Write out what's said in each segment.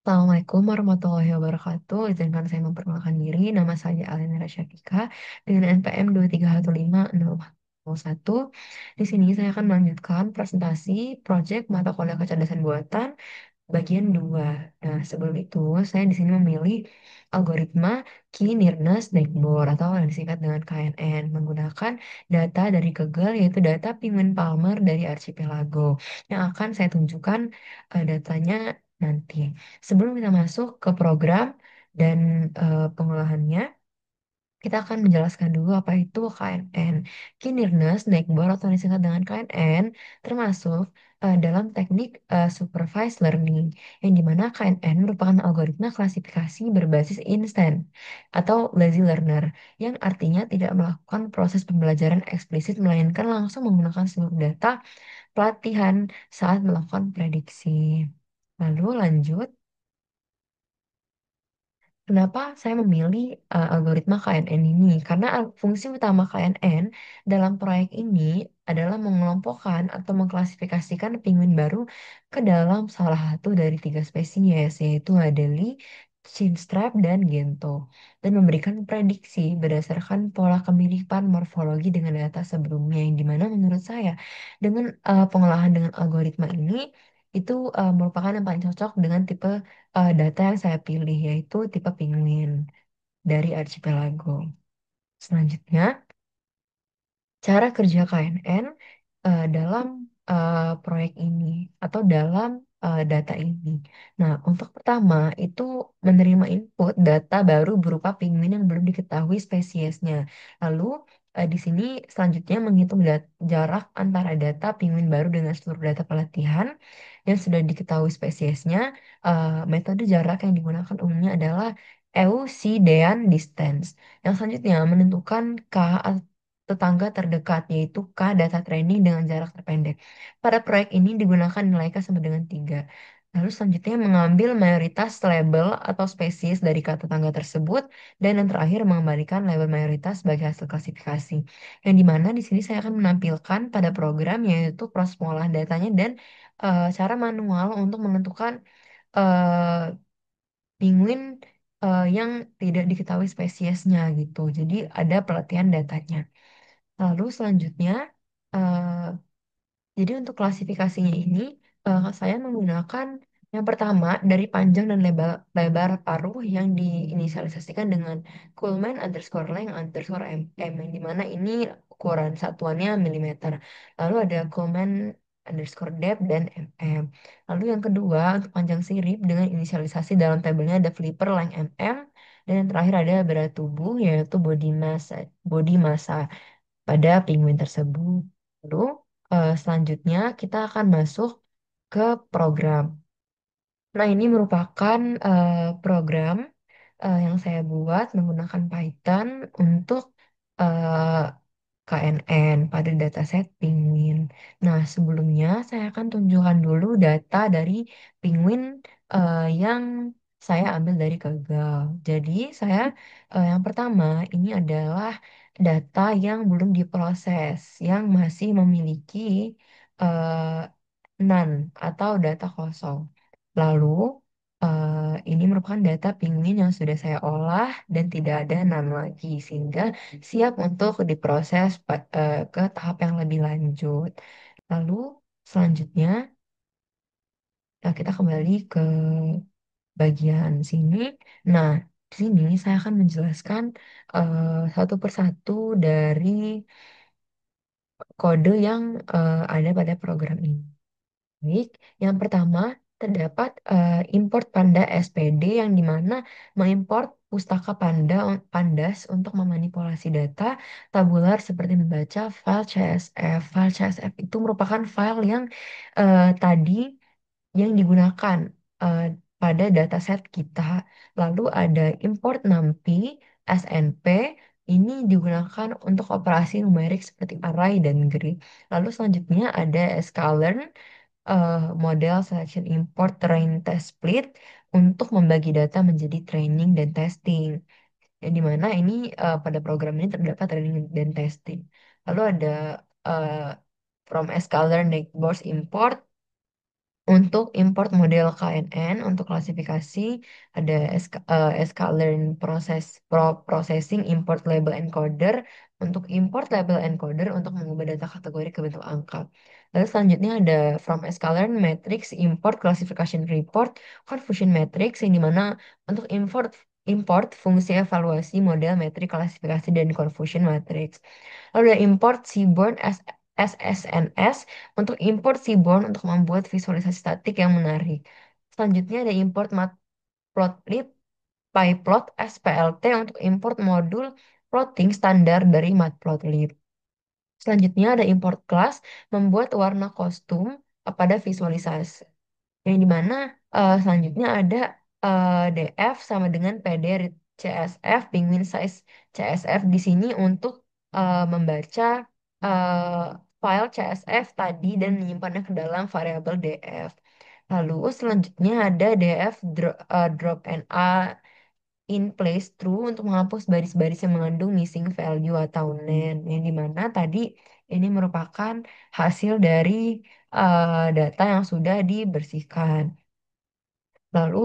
Assalamualaikum warahmatullahi wabarakatuh. Izinkan saya memperkenalkan diri. Nama saya Alena Rasyafika dengan NPM 2305041. Di sini saya akan melanjutkan presentasi proyek mata kuliah kecerdasan buatan bagian 2. Nah, sebelum itu saya di sini memilih algoritma Key-Nearness-Neckbor atau yang disingkat dengan KNN menggunakan data dari Kaggle yaitu data penguin Palmer dari Archipelago yang akan saya tunjukkan datanya nanti. Sebelum kita masuk ke program dan pengolahannya, kita akan menjelaskan dulu apa itu KNN. Key Nearness Neighbor atau disingkat dengan KNN termasuk dalam teknik supervised learning, yang dimana KNN merupakan algoritma klasifikasi berbasis instan atau lazy learner, yang artinya tidak melakukan proses pembelajaran eksplisit melainkan langsung menggunakan seluruh data pelatihan saat melakukan prediksi. Lalu lanjut. Kenapa saya memilih algoritma KNN ini? Karena fungsi utama KNN dalam proyek ini adalah mengelompokkan atau mengklasifikasikan penguin baru ke dalam salah satu dari tiga spesies, yaitu Adelie, Chinstrap, dan Gento, dan memberikan prediksi berdasarkan pola kemiripan morfologi dengan data sebelumnya, yang dimana menurut saya dengan pengolahan dengan algoritma ini itu merupakan yang paling cocok dengan tipe data yang saya pilih yaitu tipe penguin dari Archipelago. Selanjutnya, cara kerja KNN dalam proyek ini atau dalam data ini. Nah, untuk pertama itu menerima input data baru berupa penguin yang belum diketahui spesiesnya. Lalu di sini selanjutnya menghitung jarak antara data penguin baru dengan seluruh data pelatihan yang sudah diketahui spesiesnya. Metode jarak yang digunakan umumnya adalah Euclidean distance. Yang selanjutnya menentukan K tetangga terdekat, yaitu K data training dengan jarak terpendek. Pada proyek ini digunakan nilai K sama dengan 3. Lalu selanjutnya mengambil mayoritas label atau spesies dari K tetangga tersebut, dan yang terakhir mengembalikan label mayoritas sebagai hasil klasifikasi. Yang dimana di sini saya akan menampilkan pada program yaitu proses pengolahan datanya dan cara manual untuk menentukan eh, penguin yang tidak diketahui spesiesnya gitu. Jadi ada pelatihan datanya. Lalu selanjutnya, eh, jadi untuk klasifikasinya ini, saya menggunakan yang pertama dari panjang dan lebar, lebar paruh yang diinisialisasikan dengan Coleman underscore length underscore mm, yang dimana ini ukuran satuannya milimeter. Lalu ada Coleman underscore depth dan mm. Lalu yang kedua untuk panjang sirip dengan inisialisasi dalam tabelnya ada flipper length mm, dan yang terakhir ada berat tubuh yaitu body massa pada penguin tersebut. Lalu selanjutnya kita akan masuk ke program. Nah, ini merupakan program yang saya buat menggunakan Python untuk eh, KNN pada dataset penguin. Nah, sebelumnya saya akan tunjukkan dulu data dari penguin yang saya ambil dari Kaggle. Jadi, saya yang pertama ini adalah data yang belum diproses, yang masih memiliki none atau data kosong. Lalu, ini merupakan data penguin yang sudah saya olah dan tidak ada none lagi, sehingga siap untuk diproses ke tahap yang lebih lanjut. Lalu selanjutnya kita kembali ke bagian sini. Nah, di sini saya akan menjelaskan satu persatu dari kode yang ada pada program ini. Baik, yang pertama terdapat import Panda SPD yang dimana mengimport pustaka Pandas untuk memanipulasi data tabular seperti membaca file CSV. File CSV itu merupakan file yang tadi yang digunakan eh, pada dataset kita. Lalu ada import NumPy, SNP, ini digunakan untuk operasi numerik seperti array dan grid. Lalu selanjutnya ada sklearn, model selection import train test split untuk membagi data menjadi training dan testing. Yang dimana ini pada program ini terdapat training dan testing. Lalu ada uh, from sklearn neighbors import Untuk import model KNN, untuk klasifikasi ada sklearn processing import label encoder. Untuk import label encoder untuk mengubah data kategori ke bentuk angka. Lalu selanjutnya ada from sklearn matrix import classification report confusion matrix yang dimana untuk import import fungsi evaluasi model metrik klasifikasi dan confusion matrix. Lalu ada import seaborn SSNS untuk import seaborn untuk membuat visualisasi statik yang menarik. Selanjutnya ada import matplotlib pyplot SPLT untuk import modul plotting standar dari matplotlib. Selanjutnya ada import class membuat warna kostum pada visualisasi. Yang dimana selanjutnya ada DF sama dengan PD CSF, penguin size CSF di sini untuk membaca eh, file CSF tadi dan menyimpannya ke dalam variabel DF. Lalu selanjutnya ada DF drop NA in place true untuk menghapus baris-baris yang mengandung missing value atau nen. Yang dimana tadi ini merupakan hasil dari data yang sudah dibersihkan. Lalu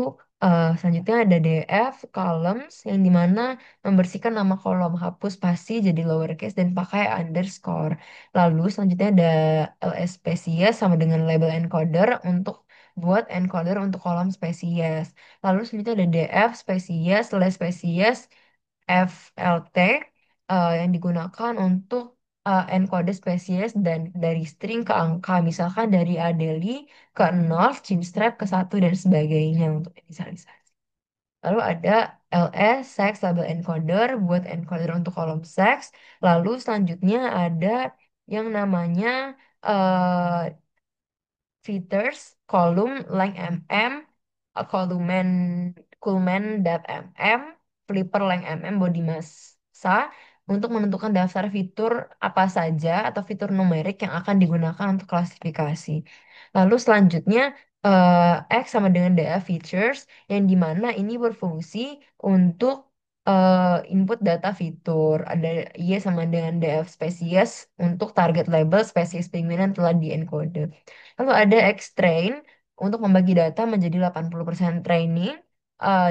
selanjutnya ada DF columns yang dimana membersihkan nama kolom, hapus spasi jadi lowercase dan pakai underscore. Lalu selanjutnya ada ls spesies sama dengan label encoder untuk buat encoder untuk kolom spesies. Lalu selanjutnya ada DF spesies, les spesies, FLT yang digunakan untuk encode spesies dan dari string ke angka, misalkan dari Adeli ke 0, Chinstrap ke 1, dan sebagainya untuk inisialisasi. Lalu ada LS, sex label encoder, buat encoder untuk kolom seks. Lalu selanjutnya ada yang namanya eh, features, kolom, length mm, kolumen, kulmen dot flipper length body massa untuk menentukan daftar fitur apa saja atau fitur numerik yang akan digunakan untuk klasifikasi. Lalu selanjutnya X sama dengan DA features yang dimana ini berfungsi untuk input data fitur. Ada Y sama dengan DF spesies untuk target label spesies penguin yang telah diencode. Lalu ada X-train untuk membagi data menjadi 80% training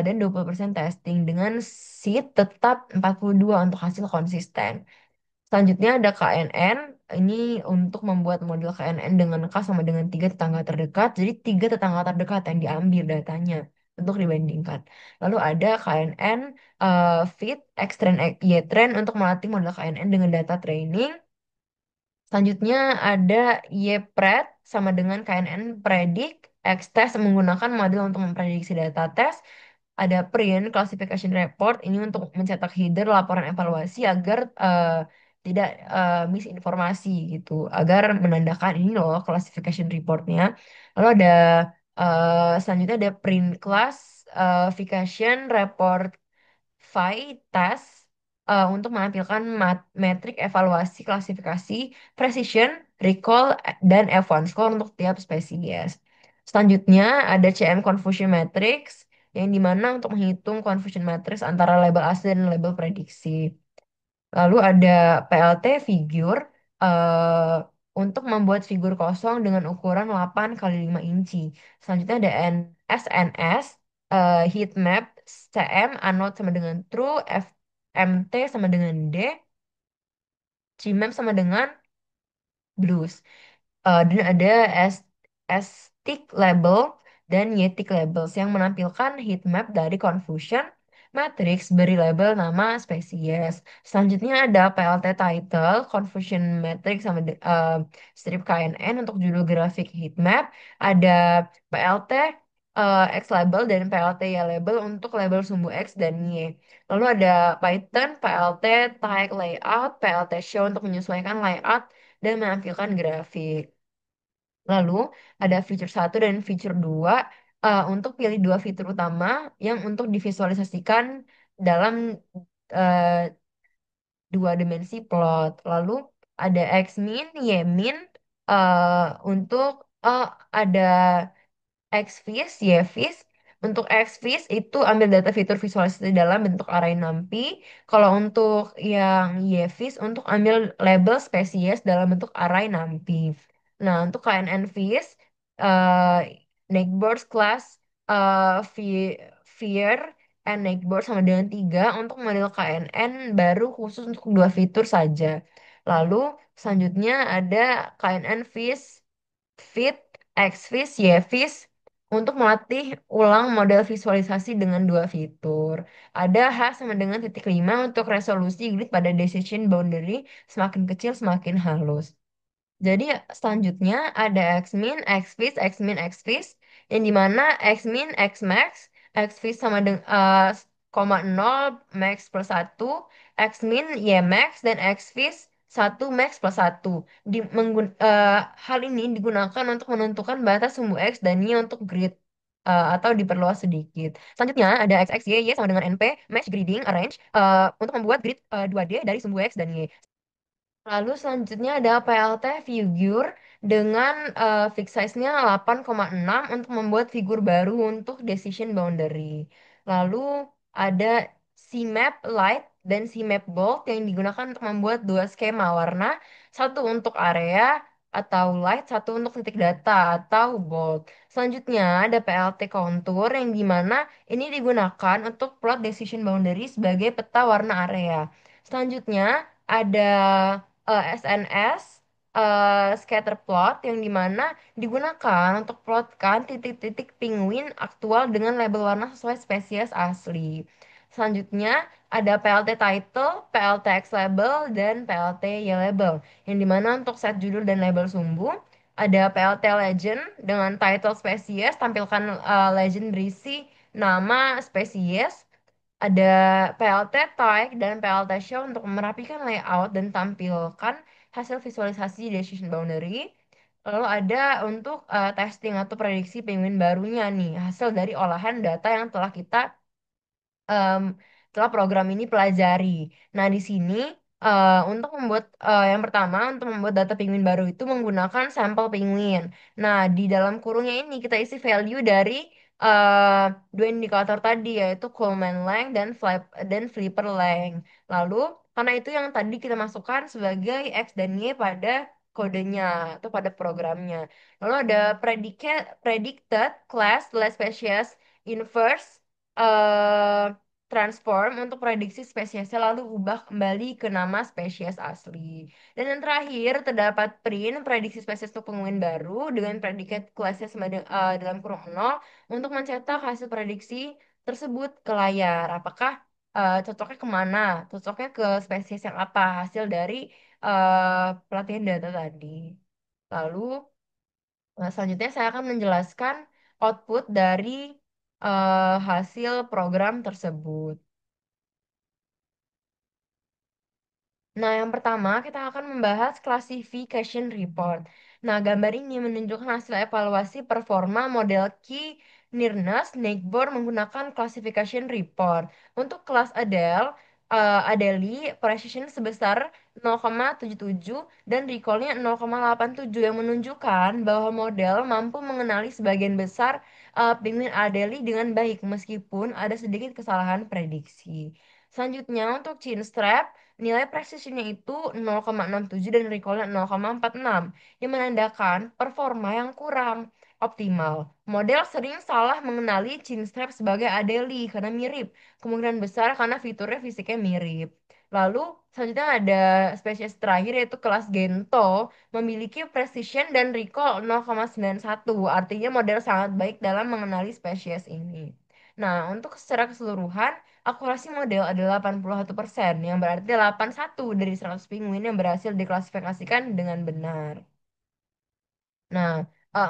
dan 20% testing dengan seed tetap 42 untuk hasil konsisten. Selanjutnya ada KNN, ini untuk membuat model KNN dengan K sama dengan tiga tetangga terdekat. Jadi tiga tetangga terdekat yang diambil datanya untuk dibandingkan. Lalu ada KNN fit, X-train, Y-train untuk melatih model KNN dengan data training. Selanjutnya ada YPRED sama dengan KNN Predict, X-test menggunakan model untuk memprediksi data tes. Ada print classification report ini untuk mencetak header laporan evaluasi agar tidak misinformasi gitu, agar menandakan ini loh classification reportnya. Lalu ada selanjutnya ada print classification report task untuk menampilkan metrik evaluasi klasifikasi, precision, recall, dan F1 score untuk tiap spesies. Selanjutnya ada CM confusion matrix yang dimana untuk menghitung confusion matrix antara label asli dan label prediksi. Lalu ada PLT figure eh, untuk membuat figur kosong dengan ukuran 8 kali 5 inci. Selanjutnya ada SNS, heat map, CM, anode sama dengan true, FMT sama dengan D, Gmap sama dengan blues. Dan ada stick label dan yetik labels yang menampilkan heat map dari confusion matrix beri label nama spesies. Selanjutnya ada PLT title, confusion matrix sama strip KNN untuk judul grafik heat map. Ada PLT X label dan PLT Y label untuk label sumbu X dan Y. Lalu ada Python, PLT tag layout, PLT show untuk menyesuaikan layout dan menampilkan grafik. Lalu ada fitur satu dan fitur 2 untuk pilih dua fitur utama yang untuk divisualisasikan dalam eh, dua dimensi plot. Lalu ada Xmin, Ymin untuk ada Xvis, Yvis. Untuk Xvis itu ambil data fitur visualisasi dalam bentuk array numpy. Kalau untuk yang Yvis untuk ambil label spesies dalam bentuk array numpy. Nah, untuk KNN vis Neighbors class Fear and Neighbors sama dengan 3 untuk model KNN baru khusus untuk dua fitur saja. Lalu selanjutnya ada KNN Fit, Xvis, Yvis untuk melatih ulang model visualisasi dengan dua fitur. Ada H sama dengan titik 5 untuk resolusi grid pada decision boundary semakin kecil semakin halus. Jadi selanjutnya ada Xmin, Xvis, Xmin, Xvis yang dimana Xmin, Xmax, Xvis sama dengan koma 0 max plus 1, Xmin, Ymax, dan Xvis 1 max plus 1. Hal ini digunakan untuk menentukan batas sumbu X dan Y untuk grid atau diperluas sedikit. Selanjutnya ada XX, Y, Y sama dengan NP, Mesh Grading Arrange untuk membuat grid 2D dari sumbu X dan Y. Lalu selanjutnya ada PLT figure dengan fixed size-nya 8,6 untuk membuat figur baru untuk decision boundary. Lalu ada CMap Light dan CMap Bold yang digunakan untuk membuat dua skema warna, satu untuk area atau light, satu untuk titik data atau bold. Selanjutnya ada PLT contour yang dimana ini digunakan untuk plot decision boundary sebagai peta warna area. Selanjutnya ada SNS scatter plot yang dimana digunakan untuk plotkan titik-titik penguin aktual dengan label warna sesuai spesies asli. Selanjutnya ada PLT title, PLT X label, dan PLT Y label yang dimana untuk set judul dan label sumbu ada PLT legend dengan title spesies, tampilkan legend berisi nama spesies, ada PLT tag dan PLT show untuk merapikan layout dan tampilkan hasil visualisasi decision boundary. Lalu ada untuk testing atau prediksi penguin barunya nih, hasil dari olahan data yang telah kita em, setelah program ini pelajari. Nah, di sini untuk membuat yang pertama untuk membuat data penguin baru itu menggunakan sampel penguin. Nah, di dalam kurungnya ini kita isi value dari eh, dua indikator tadi yaitu Coleman length dan Flipper length. Lalu karena itu yang tadi kita masukkan sebagai X dan Y pada kodenya atau pada programnya. Lalu ada predicted class slash species inverse eh transform untuk prediksi spesiesnya lalu ubah kembali ke nama spesies asli. Dan yang terakhir terdapat print prediksi spesies untuk penguin baru dengan predikat kelasnya dalam kurung 0 untuk mencetak hasil prediksi tersebut ke layar. Apakah cocoknya kemana? Cocoknya ke spesies yang apa? Hasil dari pelatihan data tadi. Lalu selanjutnya saya akan menjelaskan output dari hasil program tersebut. Nah, yang pertama kita akan membahas classification report. Nah, gambar ini menunjukkan hasil evaluasi performa model Key Nearness Neighbor menggunakan classification report. Untuk kelas Adeli, precision sebesar 0,77 dan recall-nya 0,87 yang menunjukkan bahwa model mampu mengenali sebagian besar penguin Adeli dengan baik meskipun ada sedikit kesalahan prediksi. Selanjutnya untuk chin strap, nilai presisinya itu 0,67 dan recall-nya 0,46 yang menandakan performa yang kurang optimal. Model sering salah mengenali chin strap sebagai Adeli karena mirip. Kemungkinan besar karena fiturnya fisiknya mirip. Lalu selanjutnya ada spesies terakhir yaitu kelas Gento memiliki precision dan recall 0,91. Artinya model sangat baik dalam mengenali spesies ini. Nah, untuk secara keseluruhan akurasi model adalah 81%, yang berarti 81 dari 100 penguin yang berhasil diklasifikasikan dengan benar. Nah,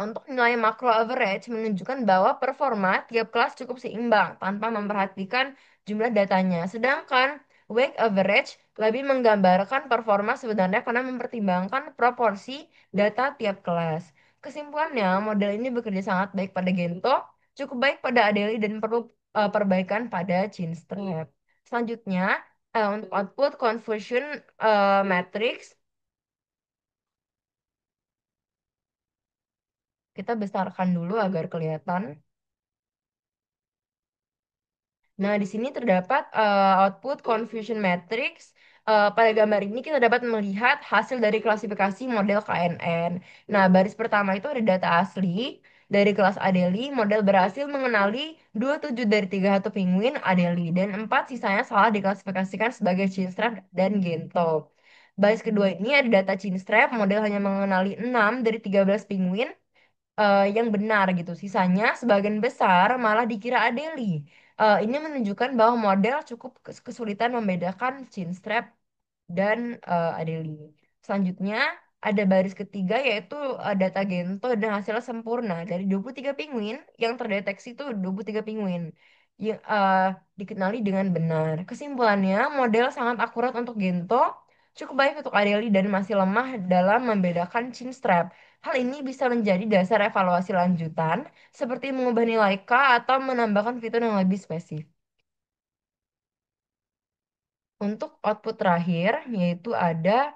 untuk nilai macro average menunjukkan bahwa performa tiap kelas cukup seimbang tanpa memperhatikan jumlah datanya. Sedangkan weight average lebih menggambarkan performa sebenarnya karena mempertimbangkan proporsi data tiap kelas. Kesimpulannya, model ini bekerja sangat baik pada Gento, cukup baik pada Adeli dan perlu perbaikan pada Chinstrap. Selanjutnya, untuk output conversion matrix, kita besarkan dulu agar kelihatan. Nah, di sini terdapat output confusion matrix. Pada gambar ini kita dapat melihat hasil dari klasifikasi model KNN. Nah, baris pertama itu ada data asli, Dari kelas Adelie, model berhasil mengenali 27 dari 31 penguin Adelie dan 4 sisanya salah diklasifikasikan sebagai chinstrap dan gento. Baris kedua ini ada data chinstrap, model hanya mengenali 6 dari 13 penguin yang benar gitu. Sisanya sebagian besar malah dikira Adelie. Ini menunjukkan bahwa model cukup kesulitan membedakan chinstrap dan Adelie. Selanjutnya ada baris ketiga yaitu data Gento dan hasilnya sempurna. Dari 23 penguin yang terdeteksi itu 23 penguin yang dikenali dengan benar. Kesimpulannya, model sangat akurat untuk Gento, cukup baik untuk Adelie dan masih lemah dalam membedakan chinstrap. Hal ini bisa menjadi dasar evaluasi lanjutan, seperti mengubah nilai K atau menambahkan fitur yang lebih spesifik. Untuk output terakhir, yaitu ada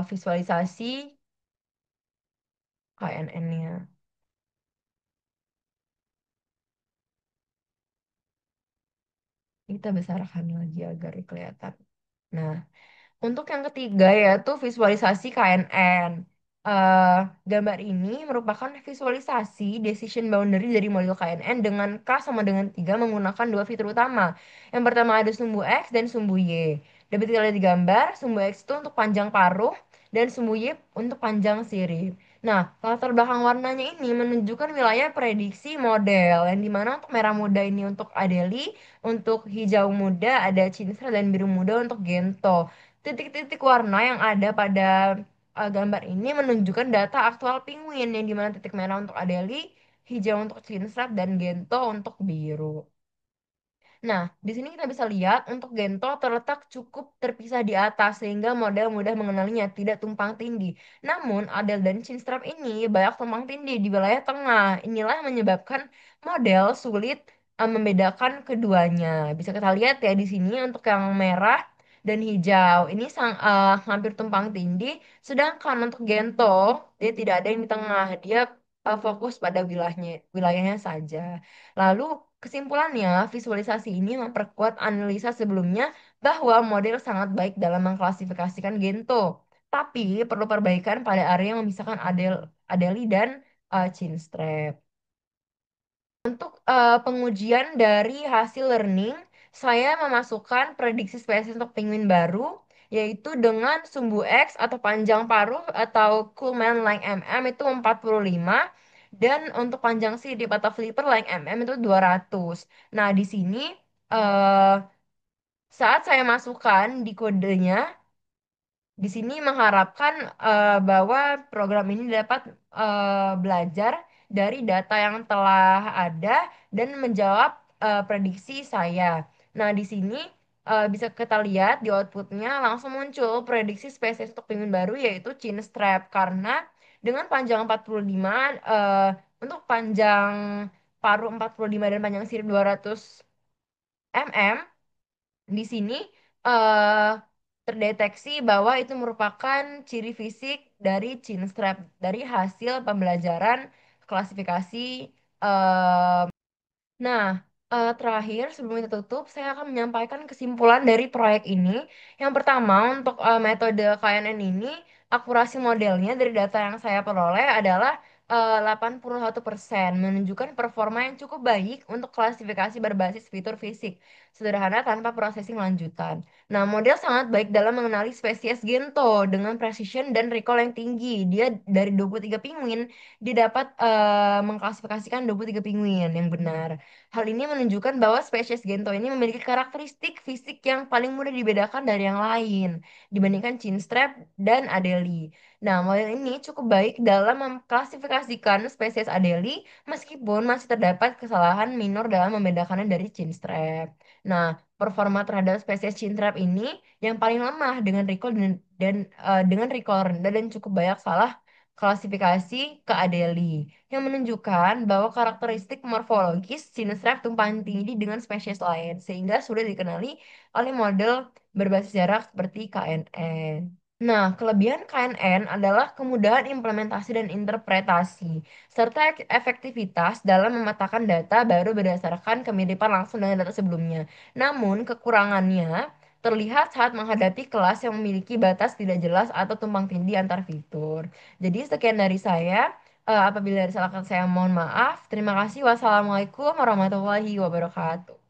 visualisasi KNN-nya. Kita besarkan lagi agar kelihatan. Nah, untuk yang ketiga yaitu visualisasi KNN. Eh, Gambar ini merupakan visualisasi decision boundary dari model KNN dengan K sama dengan 3 menggunakan dua fitur utama. Yang pertama ada sumbu X dan sumbu Y. Dapat kita lihat di gambar, sumbu X itu untuk panjang paruh dan sumbu Y untuk panjang sirip. Nah, latar belakang warnanya ini menunjukkan wilayah prediksi model yang dimana untuk merah muda ini untuk Adelie, untuk hijau muda ada Cinstra dan biru muda untuk Gento. Titik-titik warna yang ada pada gambar ini menunjukkan data aktual penguin yang dimana titik merah untuk Adelie, hijau untuk Cinstra dan Gento untuk biru. Nah, di sini kita bisa lihat untuk Gento terletak cukup terpisah di atas sehingga model mudah mengenalinya tidak tumpang tindih. Namun, Adele dan Chinstrap ini banyak tumpang tindih di wilayah tengah. Inilah yang menyebabkan model sulit membedakan keduanya. Bisa kita lihat ya di sini untuk yang merah dan hijau ini hampir tumpang tindih, sedangkan untuk Gento dia tidak ada yang di tengah. Dia fokus pada wilayahnya saja. Lalu kesimpulannya, visualisasi ini memperkuat analisa sebelumnya bahwa model sangat baik dalam mengklasifikasikan Gento, tapi perlu perbaikan pada area yang memisahkan Adelie dan Chinstrap. Untuk pengujian dari hasil learning, saya memasukkan prediksi spesies untuk penguin baru, yaitu dengan sumbu X atau panjang paruh atau Kuhlman length mm itu 45, dan untuk panjang sirip atau flipper length mm itu 200. Nah, di sini eh, saat saya masukkan di kodenya, di sini mengharapkan bahwa program ini dapat belajar dari data yang telah ada dan menjawab prediksi saya. Nah, di sini bisa kita lihat di outputnya langsung muncul prediksi spesies untuk penguin baru yaitu chinstrap karena dengan panjang 45 untuk panjang paruh 45 dan panjang sirip 200 mm di sini eh, terdeteksi bahwa itu merupakan ciri fisik dari chinstrap dari hasil pembelajaran klasifikasi. Nah, terakhir sebelum kita tutup, saya akan menyampaikan kesimpulan dari proyek ini. Yang pertama, untuk metode KNN ini, akurasi modelnya dari data yang saya peroleh adalah 81%, menunjukkan performa yang cukup baik untuk klasifikasi berbasis fitur fisik, sederhana tanpa processing lanjutan. Nah, model sangat baik dalam mengenali spesies Gento dengan precision dan recall yang tinggi. Dia dari 23 penguin, dia dapat mengklasifikasikan 23 penguin yang benar. Hal ini menunjukkan bahwa spesies Gento ini memiliki karakteristik fisik yang paling mudah dibedakan dari yang lain dibandingkan Chinstrap dan Adelie. Nah, model ini cukup baik dalam mengklasifikasikan spesies Adelie meskipun masih terdapat kesalahan minor dalam membedakannya dari Chinstrap. Nah, performa terhadap spesies Chinstrap ini yang paling lemah dengan recall dengan recall rendah dan cukup banyak salah klasifikasi ke Adelie yang menunjukkan bahwa karakteristik morfologis sinustrap tumpang tindih dengan spesies lain, sehingga sudah dikenali oleh model berbasis jarak seperti KNN. Nah, kelebihan KNN adalah kemudahan implementasi dan interpretasi, serta efektivitas dalam memetakan data baru berdasarkan kemiripan langsung dengan data sebelumnya. Namun, kekurangannya terlihat saat menghadapi kelas yang memiliki batas tidak jelas atau tumpang tindih antar fitur. Jadi sekian dari saya. Apabila ada salah kata saya mohon maaf. Terima kasih. Wassalamualaikum warahmatullahi wabarakatuh.